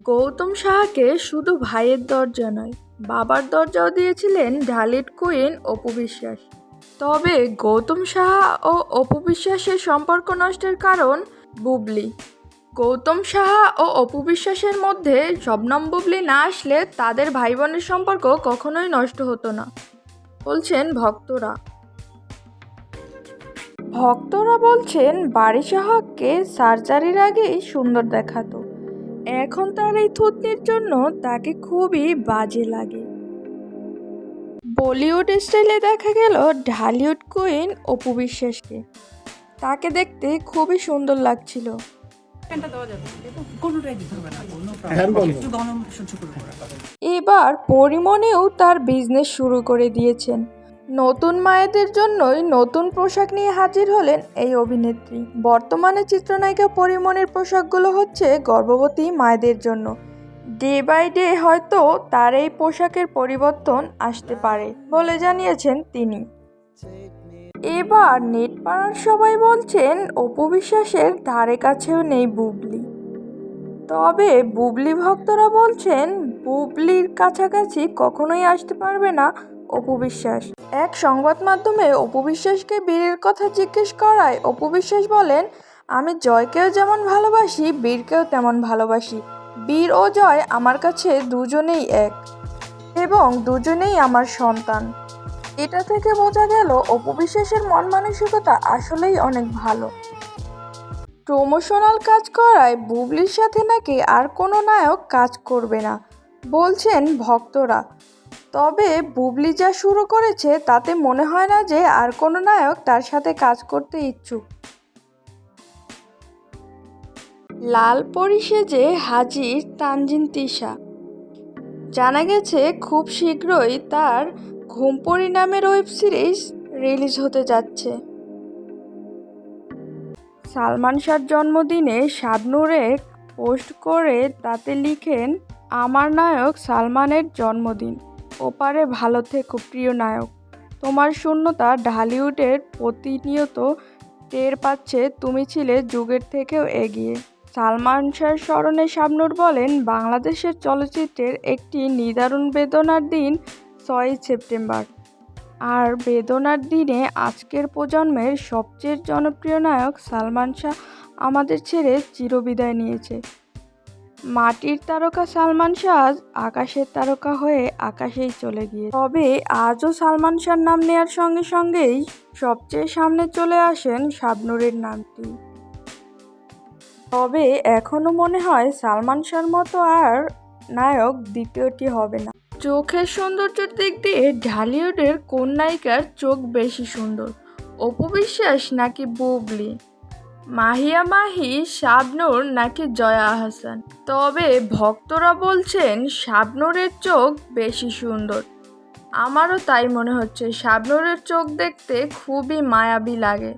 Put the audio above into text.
গৌতম সাহাকে শুধু ভাইয়ের দরজা নয়, বাবার দরজাও দিয়েছিলেন ঢালিউড কুইন অপু বিশ্বাস। তবে গৌতম সাহা ও অপু বিশ্বাসের সম্পর্ক নষ্টের কারণ বুবলি। গৌতম সাহা ও অপু বিশ্বাসের মধ্যে শবনম বুবলি না আসলে তাদের ভাই বোনের সম্পর্ক কখনোই নষ্ট হতো না, বলছেন ভক্তরা। ভক্তরা বলছেন বারিশা হককে সার্জারির আগেই সুন্দর দেখাতো, এখন তার এই থুতনির জন্য তাকে খুবই বাজে লাগে। বলিউড স্টাইলে দেখা গেল ঢালিউড কুইন অপু বিশ্বাসকে, তাকে দেখতে খুবই সুন্দর লাগছিল। এবার পরিমণিও তার বিজনেস শুরু করে দিয়েছেন। নতুন মায়েদের জন্যই নতুন পোশাক নিয়ে হাজির হলেন এই অভিনেত্রী। বর্তমানে চিত্রনায়িকা পরিমণির পোশাকগুলো হচ্ছে গর্ভবতী মায়েদের জন্য। ডে বাই ডে হয়তো তার এই পোশাকের পরিবর্তন আসতে পারে বলে জানিয়েছেন তিনি। এবার নেট পাড়ার সবাই বলছেন অপু বিশ্বাসের ধারে কাছেও নেই বুবলি। তবে বুবলি ভক্তরা বলছেন বুবলির কাছাকাছি কখনোই আসতে পারবে না অপু বিশ্বাস। এক সংবাদ মাধ্যমে অপু বিশ্বাসকে বীরের কথা জিজ্ঞেস করায় অপু বিশ্বাস বলেন, আমি জয়কেও যেমন ভালোবাসি বীরকেও তেমন ভালোবাসি। বীর ও জয় আমার কাছে দুজনেই এক এবং দুজনেই আমার সন্তান। এটা থেকে বোঝা গেল অপু বিশ্বাসের মন মানসিকতা আসলেই অনেক ভালো। প্রমোশনাল কাজ করায় বুবলির সাথে নাকি আর কোনো নায়ক কাজ করবে না বলছেন ভক্তরা। তবে বুবলি যা শুরু করেছে তাতে মনে হয় না যে আর কোনো নায়ক তার সাথে কাজ করতে ইচ্ছুক। লাল পরী সেজে হাজির তানজিন তিশা। জানা গেছে খুব শীঘ্রই তার ঘুমপড়ি নামের ওয়েব সিরিজ রিলিজ হতে যাচ্ছে। সালমান শাহর জন্মদিনে শাবনূর এক পোস্ট করে তাতে লিখেন, আমার নায়ক সালমানের জন্মদিন, ওপারে ভালো থেকো প্রিয় নায়ক, তোমার শূন্যতা ঢালিউডের প্রতিনিয়ত টের পাচ্ছে, তুমি ছিলে যুগের থেকেও এগিয়ে। সালমান শাহর স্মরণে শাবনূর বলেন, বাংলাদেশের চলচ্চিত্রের একটি নিদারুণ বেদনার দিন 6ই সেপ্টেম্বর। আর বেদনার দিনে আজকের প্রজন্মের সবচেয়ে জনপ্রিয় নায়ক সালমান শাহ আমাদের ছেড়ে চিরবিদায় নিয়েছে। মাটির তারকা সালমান শাহ আকাশের তারকা হয়ে আকাশেই চলে গিয়েছে। তবে আজও সালমান শাহর নাম নেয়ার সঙ্গে সঙ্গেই সবচেয়ে সামনে চলে আসেন শাবনূরের নামটি। তবে এখনও মনে হয় সালমান শাহর মতো আর নায়ক দ্বিতীয়টি হবে না। চোখের সৌন্দর্যের দিক দিয়ে ঢালিউডের কোন নায়িকার চোখ বেশি সুন্দর, অপু বিশ্বাস নাকি বুবলি, মাহিয়া মাহি, শাবনূর নাকি জয়া আহসান? তবে ভক্তরা বলছেন শাবনূরের চোখ বেশি সুন্দর। আমারও তাই মনে হচ্ছে, শাবনূরের চোখ দেখতে খুবই মায়াবী লাগে।